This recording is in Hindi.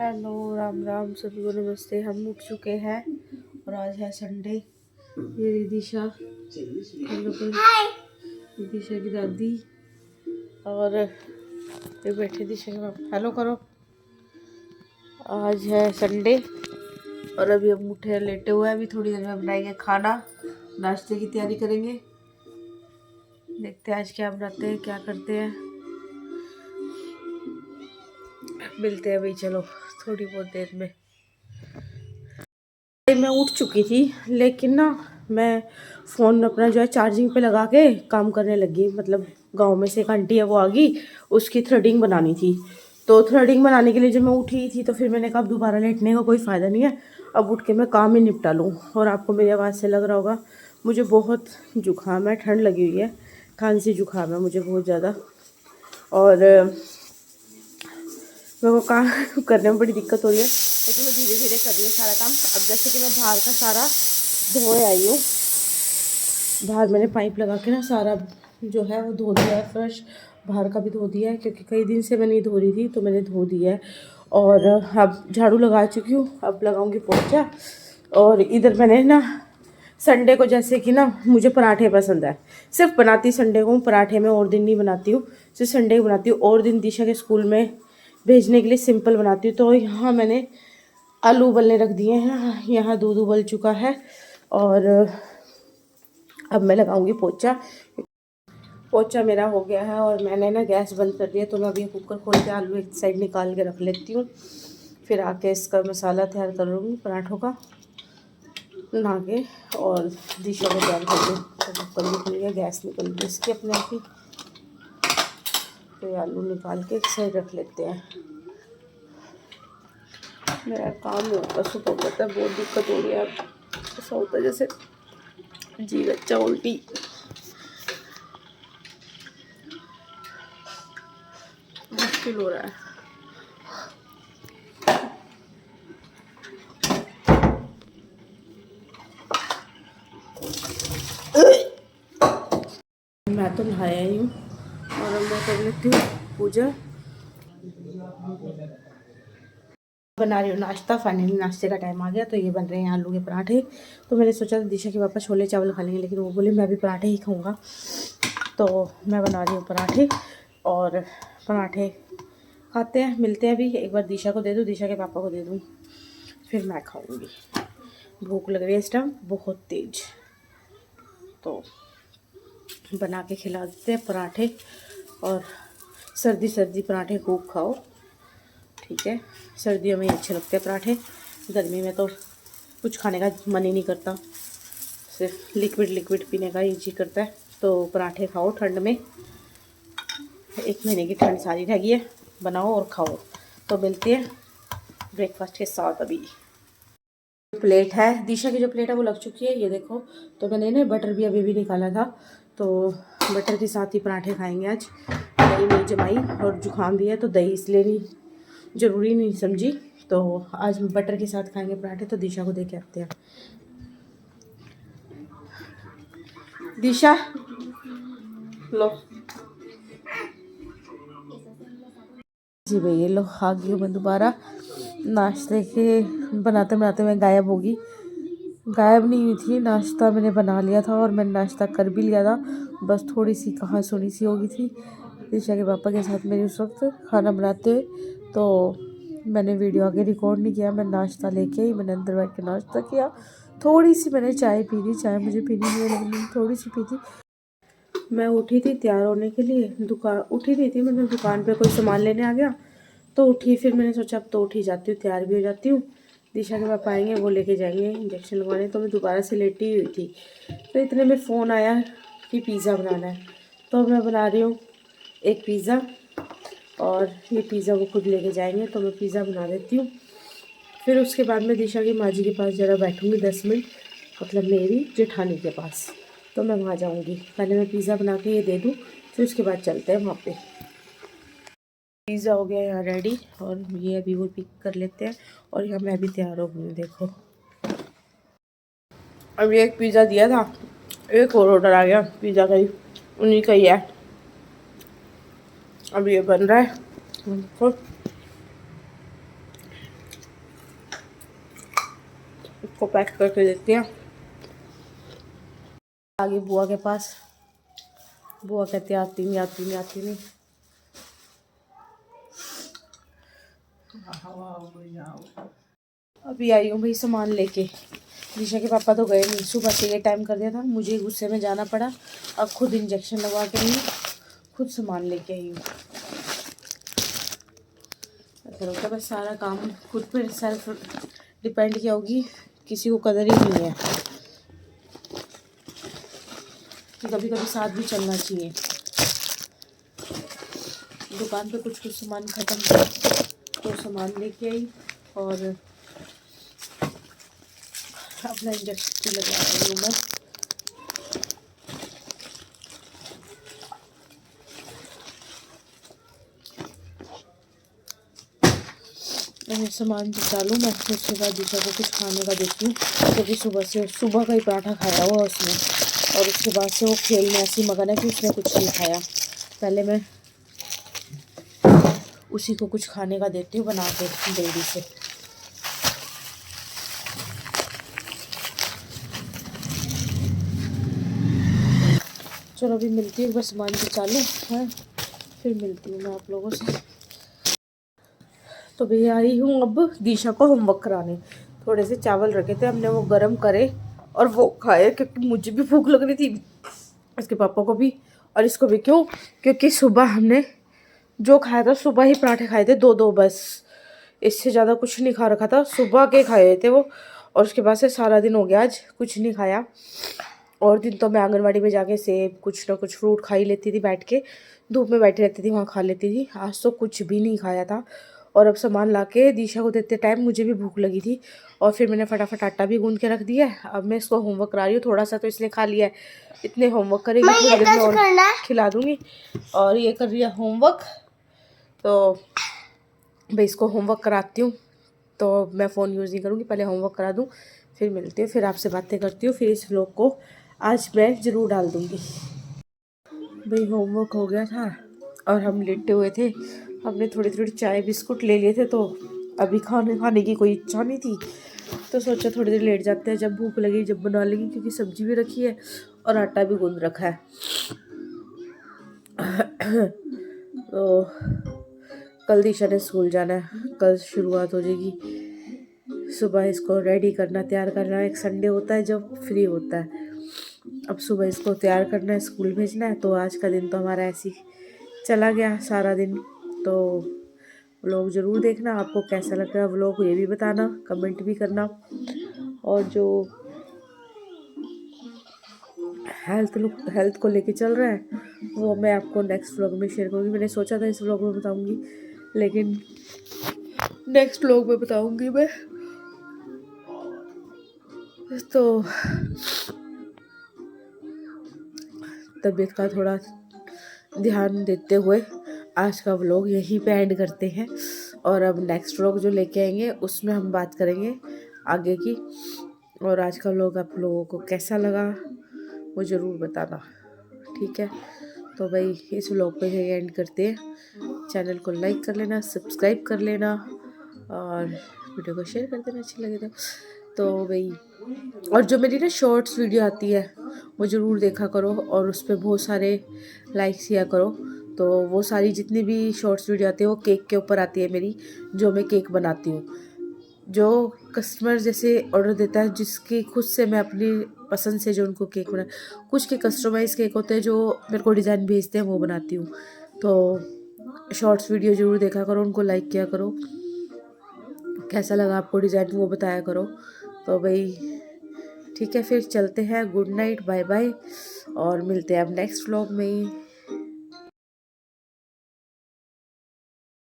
हेलो, राम राम, सभी को नमस्ते। हम उठ चुके हैं और आज है संडे। ये रिदिशा, रिदिशा की दादी और ये बैठे दिशा के पापा। हेलो करो। आज है संडे और अभी हम उठे लेटे हुए हैं। अभी थोड़ी देर में बनाएंगे खाना, नाश्ते की तैयारी करेंगे। देखते हैं आज क्या बनाते हैं, क्या करते हैं। मिलते हैं भाई, चलो थोड़ी बहुत देर में। मैं उठ चुकी थी लेकिन ना मैं फ़ोन अपना जो है चार्जिंग पे लगा के काम करने लगी। मतलब गांव में से एक आंटी है, वो आ गई, उसकी थ्रेडिंग बनानी थी। तो थ्रेडिंग बनाने के लिए जब मैं उठी थी तो फिर मैंने कहा अब दोबारा लेटने का कोई फ़ायदा नहीं है, अब उठ के मैं काम ही निपटा लूँ। और आपको मेरी आवाज़ से लग रहा होगा मुझे बहुत जुकाम है, ठंड लगी हुई है, खांसी जुकाम है मुझे बहुत ज़्यादा। और मेरे को काम करने में बड़ी दिक्कत हो रही है, लेकिन मैं धीरे धीरे कर रही हूँ सारा काम। अब जैसे कि मैं बाहर का सारा धोए आई हूँ, बाहर मैंने पाइप लगा के ना सारा जो है वो धो दिया है, फ्रेश बाहर का भी धो दिया है, क्योंकि कई दिन से मैं नहीं धो रही थी तो मैंने धो दिया है। और अब झाड़ू लगा चुकी हूँ, अब लगाऊंगी पोछा। और इधर मैंने ना संडे को, जैसे कि ना मुझे पराठे पसंद है, सिर्फ बनाती संडे को पराठे में, और दिन नहीं बनाती हूँ, सिर्फ संडे को बनाती हूँ। और दिन दिशा के स्कूल में भेजने के लिए सिंपल बनाती हूँ। तो यहाँ मैंने आलू उबलने रख दिए हैं, यहाँ दूध उबल चुका है और अब मैं लगाऊंगी पोछा। पोछा मेरा हो गया है और मैंने ना गैस बंद कर दिया। तो मैं अभी कुकर खोल के आलू एक साइड निकाल के रख लेती हूँ, फिर आके इसका मसाला तैयार कर लूँगी पराठों का नहा के, और दिशा को तैयार कर दूँ। तो कुकर निकल गया, गैस निकल गई इसकी अपने आप ही। तो ये आलू निकाल के एक साइड रख लेते हैं। मेरा काम नहीं होता सुबह, पता है बहुत दिक्कत हो रही है। ऐसा होता है जैसे जी बच्चा उल्टी। मुश्किल हो रहा है। मैं तो नहाया ही हूँ और अब मैं कर लेती हूँ पूजा। बना रही हूँ नाश्ता, फाइनली नाश्ते का टाइम आ गया। तो ये बन रहे हैं आलू के पराठे। तो मैंने सोचा दिशा के पापा छोले चावल खा लेंगे, लेकिन वो बोले मैं भी पराठे ही खाऊंगा। तो मैं बना रही हूँ पराठे, और पराठे खाते हैं, मिलते हैं। अभी एक बार दिशा को दे दूँ, दिशा के पापा को दे दूँ, फिर मैं खाऊंगी। भूख लग रही है इस टाइम बहुत तेज। तो बना के खिला देते हैं पराठे, और सर्दी सर्दी पराठे खूब खाओ, ठीक है। सर्दियों में अच्छे लगते हैं पराठे, गर्मी में तो कुछ खाने का मन ही नहीं करता, सिर्फ लिक्विड लिक्विड पीने का ही जी करता है। तो पराठे खाओ ठंड में, 1 महीने की ठंड सारी रह गई है, बनाओ और खाओ। तो मिलती है ब्रेकफास्ट के साथ। अभी प्लेट है, दिशा की जो प्लेट है वो लग चुकी है, ये देखो। तो मैंने ना बटर भी अभी निकाला था, तो बटर के साथ ही पराठे खाएंगे आज। दही नहीं जमाई और जुकाम भी है, तो दही इसलिए नहीं ज़रूरी नहीं समझी, तो आज बटर के साथ खाएंगे पराठे। तो दिशा को दे के आते हैं। दिशा लो जी भाई, ये लो आ गई हूँ मैं दोबारा। नाश्ते के बनाते बनाते मैं गायब होगी, गायब नहीं हुई थी। नाश्ता मैंने बना लिया था और मैंने नाश्ता कर भी लिया था, बस थोड़ी सी कहाँ सुनी सी हो गई थी दिशा के पापा के साथ मेरे उस वक्त खाना बनाते हुए। तो मैंने वीडियो आगे रिकॉर्ड नहीं किया, मैं नाश्ता लेके आई, मैंने अंदर बैठ के नाश्ता किया। थोड़ी सी मैंने चाय पी थी, चाय मुझे पीनी नहीं है लेकिन मैंने थोड़ी सी पी थी। मैं उठी थी तैयार होने के लिए, दुकान उठी नहीं थी, मतलब दुकान पे कोई सामान लेने आ गया तो उठी। फिर मैंने सोचा अब तो उठी जाती हूँ, तैयार भी हो जाती हूँ। दिशा के पापा आएंगे, वो लेके जाएंगे इंजेक्शन लगवाने। तो मैं दोबारा से लेटी हुई थी, तो इतने में फ़ोन आया कि पिज़्ज़ा बनाना है। तो मैं बना रही हूँ एक पिज़्ज़ा, और ये पिज़्ज़ा वो खुद लेके जाएंगे, तो मैं पिज़्ज़ा बना देती हूँ। फिर उसके बाद मैं दिशा की माँ जी के पास ज़रा बैठूँगी 10 मिनट, मतलब मेरी जेठानी के पास। तो मैं वहाँ जाऊँगी, पहले मैं पिज़्ज़ा बना के ये दे दूँ, फिर उसके बाद चलते हैं वहाँ पे। पिज़्ज़ा हो गया यहाँ रेडी, और ये अभी वो पिक कर लेते हैं। और यहाँ मैं भी तैयार हो गई, देखो। अभी एक पिज़्ज़ा दिया था, एक और ऑर्डर आ गया पिज़्ज़ा का ही, उन्हीं का ही है। अब ये बन रहा है, देखो। इसको पैक करके देते हैं। आगे बुआ के पास, बुआ कहती आती नहीं आती नहीं आती नहीं। अभी आई हूँ भाई सामान लेके। दिशा के पापा तो गए नहीं, सुबह से ये टाइम कर दिया था, मुझे गुस्से में जाना पड़ा। अब खुद इंजेक्शन लगवा के आई हूँ, खुद सामान लेके आई हूँ। ऐसा लगता है बस सारा काम खुद पर सेल्फ डिपेंड किया होगी, किसी को कदर ही नहीं है। तो कभी कभी साथ भी चलना चाहिए। दुकान पे कुछ सामान ख़त्म था तो सामान लेके आई और अपना इंजेक्शन लगवा रही हूँ मैं। सामान निकालूँ मैं, फिर उसके बाद दिशा को कुछ खाने का देती हूँ, क्योंकि सुबह का ही पराठा खाया हुआ उसने, और उसके बाद से वो खेलने ऐसी मगन है कि उसने कुछ नहीं खाया। पहले मैं उसी को कुछ खाने का देती हूँ बना के जल्दी से। चलो अभी मिलती हूँ, बस सामान भी चालू है, फिर मिलती हूँ मैं आप लोगों से। तो भैया आई हूँ अब दिशा को होमवर्क कराने। थोड़े से चावल रखे थे हमने, वो गरम करे और वो खाए, क्योंकि मुझे भी भूख लग रही थी, इसके पापा को भी और इसको भी। क्यों? क्योंकि सुबह हमने जो खाया था, सुबह ही पराठे खाए थे 2-2 बस, इससे ज़्यादा कुछ नहीं खा रखा था, सुबह के खाए थे वो। और उसके बाद से सारा दिन हो गया आज कुछ नहीं खाया। और दिन तो मैं आंगनवाड़ी में जाके सेब कुछ ना कुछ फ्रूट खा ही लेती थी, बैठ के धूप में बैठी रहती थी, वहाँ खा लेती थी। आज तो कुछ भी नहीं खाया था। और अब सामान ला के दिशा को देते टाइम मुझे भी भूख लगी थी, और फिर मैंने फटाफट आटा भी गूंद के रख दिया है। अब मैं इसको होमवर्क करा रही हूँ, थोड़ा सा तो इसने खा लिया है, इतने होमवर्क करेगी थोड़ी देर में और खिला दूँगी। और ये कर रही है होमवर्क, तो मैं इसको होमवर्क कराती हूँ। तो मैं फ़ोन यूज़ नहीं करूँगी, पहले होमवर्क करा दूँ, फिर मिलती हूँ, फिर आपसे बातें करती हूँ। फिर इस व्लॉग को आज मैं ज़रूर डाल दूँगी। भाई होमवर्क हो गया था और हम लेटे हुए थे, हमने थोड़ी थोड़ी चाय बिस्कुट ले लिए थे, तो अभी खाने की कोई इच्छा नहीं थी, तो सोचा थोड़ी देर लेट जाते हैं, जब भूख लगी जब बना लेंगे, क्योंकि सब्जी भी रखी है और आटा भी गूंद रखा है। तो कल दिशा ने स्कूल जाना है, कल शुरुआत हो जाएगी। सुबह इसको रेडी करना, तैयार करना, एक संडे होता है जब फ्री होता है। अब सुबह इसको तैयार करना है, स्कूल भेजना है, तो आज का दिन तो हमारा ऐसे ही चला गया सारा दिन। तो व्लॉग ज़रूर देखना, आपको कैसा लग रहा है व्लॉग ये भी बताना, कमेंट भी करना। और जो हेल्थ को लेके चल रहा है वो मैं आपको नेक्स्ट व्लॉग में शेयर करूँगी। मैंने सोचा था इस व्लॉग में बताऊँगी, लेकिन नेक्स्ट व्लॉग में बताऊँगी मैं। तो तबीयत का थोड़ा ध्यान देते हुए आज का व्लॉग यहीं पे एंड करते हैं, और अब नेक्स्ट व्लॉग जो लेके आएंगे उसमें हम बात करेंगे आगे की। और आज का व्लॉग आप लोगों को कैसा लगा वो ज़रूर बताना, ठीक है? तो भाई इस व्लॉग पे यहीं एंड करते हैं। चैनल को लाइक कर लेना, सब्सक्राइब कर लेना और वीडियो को शेयर कर देना अच्छी लगे तो भाई। और जो मेरी ना शॉर्ट्स वीडियो आती है वो ज़रूर देखा करो, और उस पर बहुत सारे लाइक्स किया करो। तो वो सारी जितनी भी शॉर्ट्स वीडियो आती है वो केक के ऊपर आती है मेरी, जो मैं केक बनाती हूँ। जो कस्टमर जैसे ऑर्डर देता है, जिसकी खुद से मैं अपनी पसंद से जो उनको केक बना, कुछ के कस्टमाइज़ केक होते हैं जो मेरे को डिज़ाइन भेजते हैं वो बनाती हूँ। तो शॉर्ट्स वीडियो ज़रूर देखा करो, उनको लाइक किया करो, कैसा लगा आपको डिज़ाइन वो बताया करो। तो भाई ठीक है, फिर चलते हैं, गुड नाइट, बाय बाय, और मिलते हैं अब नेक्स्ट व्लॉग में।